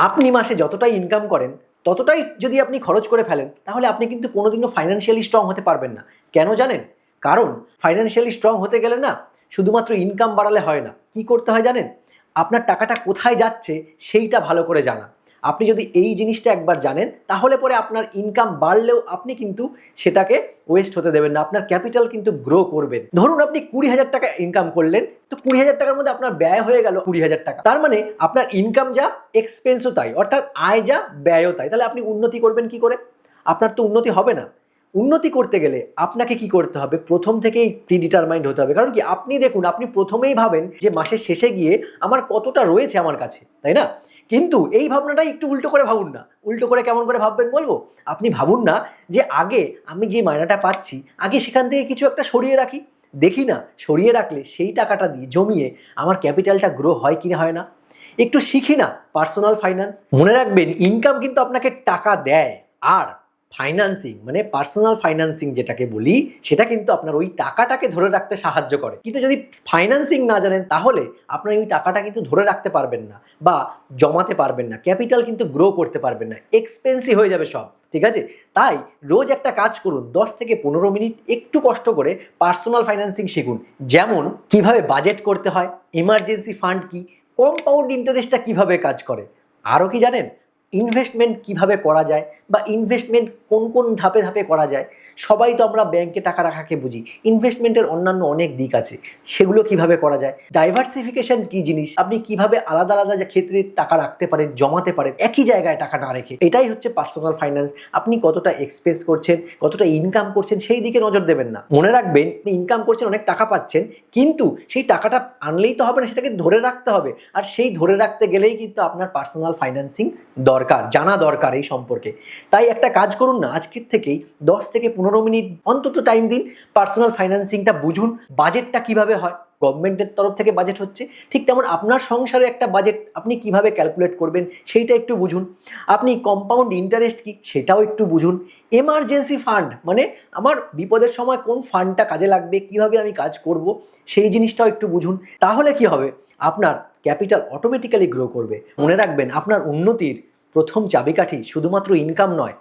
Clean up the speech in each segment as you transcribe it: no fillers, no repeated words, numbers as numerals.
আপনি মাসে যতটাই ইনকাম করেন ততটাই যদি আপনি খরচ করে ফেলেন তাহলে আপনি কিন্তু কোনোদিনও ফাইন্যান্সিয়ালি স্ট্রং হতে পারবেন না। কেন জানেন? কারণ ফাইন্যান্সিয়ালি স্ট্রং হতে গেলে না শুধুমাত্র ইনকাম বাড়ালে হয় না। কি করতে হয় জানেন? আপনার টাকাটা কোথায় যাচ্ছে সেইটা ভালো করে জানা। আপনি যদি এই জিনিসটা একবার জানেন তাহলে পরে আপনার ইনকাম বাড়লেও আপনি কিন্তু সেটাকে ওয়েস্ট হতে দেবেন না। আপনার ক্যাপিটাল কিন্তু গ্রো করবেন। ধরুন আপনি 20,000 টাকা ইনকাম করলেন, তো 20,000 টাকার মধ্যে আপনার ব্যয় হয়ে গেল 20,000 টাকা। তার মানে আপনার ইনকাম যা, এক্সপেন্সও তাই, অর্থাৎ আয় যা ব্যয়ও তাই। তাহলে আপনি উন্নতি করবেন কি করে? আপনার তো উন্নতি হবে না। উন্নতি করতে গেলে আপনাকে কি করতে হবে? প্রথম থেকেই প্রিডিটারমাইন্ড হতে হবে। কারণ কি, আপনি দেখুন, আপনি প্রথমেই ভাবেন যে মাসের শেষে গিয়ে আমার কতটা রয়েছে আমার কাছে, তাই না? কিন্তু এই ভাবনাটাই একটু উল্টো করে ভাবুন না। উল্টো করে কেমন করে ভাববেন বলবো? আপনি ভাবুন না যে আগে আমি যে মায়নাটা পাচ্ছি আগে সেখান থেকে কিছু একটা সরিয়ে রাখি, দেখি না সরিয়ে রাখলে সেই টাকাটা দিয়ে জমিয়ে আমার ক্যাপিটালটা গ্রো হয় কি না হয় না। একটু শিখি না পার্সোনাল ফাইন্যান্স। মনে রাখবেন, ইনকাম কিন্তু আপনাকে টাকা দেয়, আর ফাইন্যান্সিং মানে পার্সোনাল ফাইন্যান্সিং যেটাকে বলি সেটা কিন্তু আপনার ওই টাকাটাকে ধরে রাখতে সাহায্য করে। কিন্তু যদি ফাইন্যান্সিং না জানেন তাহলে আপনার ওই টাকাটা কিন্তু ধরে রাখতে পারবেন না বা জমাতে পারবেন না, ক্যাপিটাল কিন্তু গ্রো করতে পারবেন না, এক্সপেন্সিভ হয়ে যাবে সব। ঠিক আছে? তাই রোজ একটা কাজ করুন, 10 থেকে 15 মিনিট একটু কষ্ট করে পার্সোনাল ফাইন্যান্সিং শিখুন। যেমন কিভাবে বাজেট করতে হয়, এমার্জেন্সি ফান্ড কি, কম্পাউন্ড ইন্টারেস্টটা কিভাবে কাজ করে, আরও কি জানেন ইনভেস্টমেন্ট কিভাবে করা যায় বা ইনভেস্টমেন্ট কোন কোন ধাপে ধাপে করা যায়। সবাই তো আমরা ব্যাংকে টাকা রাখাকে বুঝি, ইনভেস্টমেন্টের অন্যান্য অনেক দিক আছে, সেগুলো কিভাবে করা যায়। ডাইভার্সিফিকেশন কি জিনিস, আপনি কিভাবে আলাদা আলাদা ক্ষেত্রে টাকা রাখতে পারেন, জমাতে পারেন, একই জায়গায় টাকা না রেখে। এটাই হচ্ছে পার্সোনাল ফাইন্যান্স। আপনি কতটা এক্সপেন্স করছেন, কতটা ইনকাম করছেন সেই দিকে নজর দেবেন না। মনে রাখবেন, আপনি ইনকাম করছেন, অনেক টাকা পাচ্ছেন, কিন্তু সেই টাকাটা আনলেই তো হবে না, সেটাকে ধরে রাখতে হবে। আর সেই ধরে রাখতে গেলেই কিন্তু আপনার পার্সোনাল ফাইন্যান্সিং দরকার, জানা দরকার এই সম্পর্কে। তাই একটা কাজ করুন না, আজকের থেকেই 10 থেকে 15 মিনিট অন্তত টাইম দিন, পার্সোনাল ফাইন্যান্সিংটা বুঝুন। বাজেটটা কিভাবে হয়, গভর্নমেন্টের তরফ থেকে বাজেট হচ্ছে, ঠিক তেমন আপনার সংসারে একটা বাজেট আপনি কিভাবে ক্যালকুলেট করবেন সেইটা একটু বুঝুন। আপনি কম্পাউন্ড ইন্টারেস্ট কি সেটাও একটু বুঝুন। এমার্জেন্সি ফান্ড মানে আমার বিপদের সময় কোন ফান্ডটা কাজে লাগবে, কিভাবে আমি কাজ করব, সেই জিনিসটাও একটু বুঝুন। তাহলে কি হবে, আপনার ক্যাপিটাল অটোমেটিক্যালি গ্রো করবে। মনে রাখবেন, আপনার উন্নতির প্রথম চাবিকাঠি শুধুমাত্র ইনকাম নয়,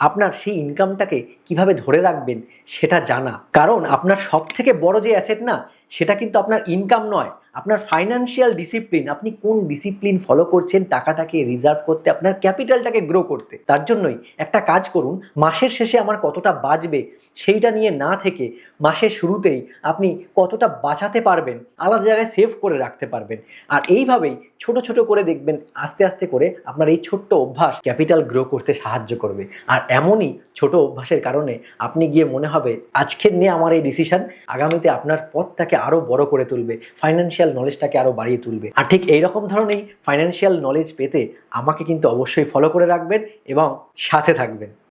আপনার সেই ইনকামটাকে কিভাবে ধরে রাখবেন সেটা জানা। কারণ আপনার সব থেকে বড় যে অ্যাসেট না, সেটা কিন্তু আপনার ইনকাম নয়, আপনার ফাইন্যান্সিয়াল ডিসিপ্লিন। আপনি কোন ডিসিপ্লিন ফলো করছেন টাকাটাকে রিজার্ভ করতে, আপনার ক্যাপিটালটাকে গ্রো করতে। তার জন্যই একটা কাজ করুন, মাসের শেষে আমার কতটা বাঁচবে সেইটা নিয়ে না থেকে মাসের শুরুতেই আপনি কতটা বাঁচাতে পারবেন, আলাদা জায়গায় সেভ করে রাখতে পারবেন। আর এইভাবেই ছোট ছোট করে দেখবেন, আস্তে আস্তে করে আপনার এই ছোট্ট অভ্যাস ক্যাপিটাল গ্রো করতে সাহায্য করবে। আর এমনই ছোট অভ্যাসের কারণে আপনি গিয়ে মনে হবে আজকের নিয়ে আমার এই ডিসিশন আগামীতে আপনার পথটাকে আরও বড় করে তুলবে, ফাইন্যান্সিয়াল নলেজটাকে আরও বাড়িয়ে তুলবে। আর ঠিক এইরকম ধরনেরই ফাইন্যান্সিয়াল নলেজ পেতে আমাকে কিন্তু অবশ্যই ফলো করে রাখবেন এবং সাথে থাকবেন।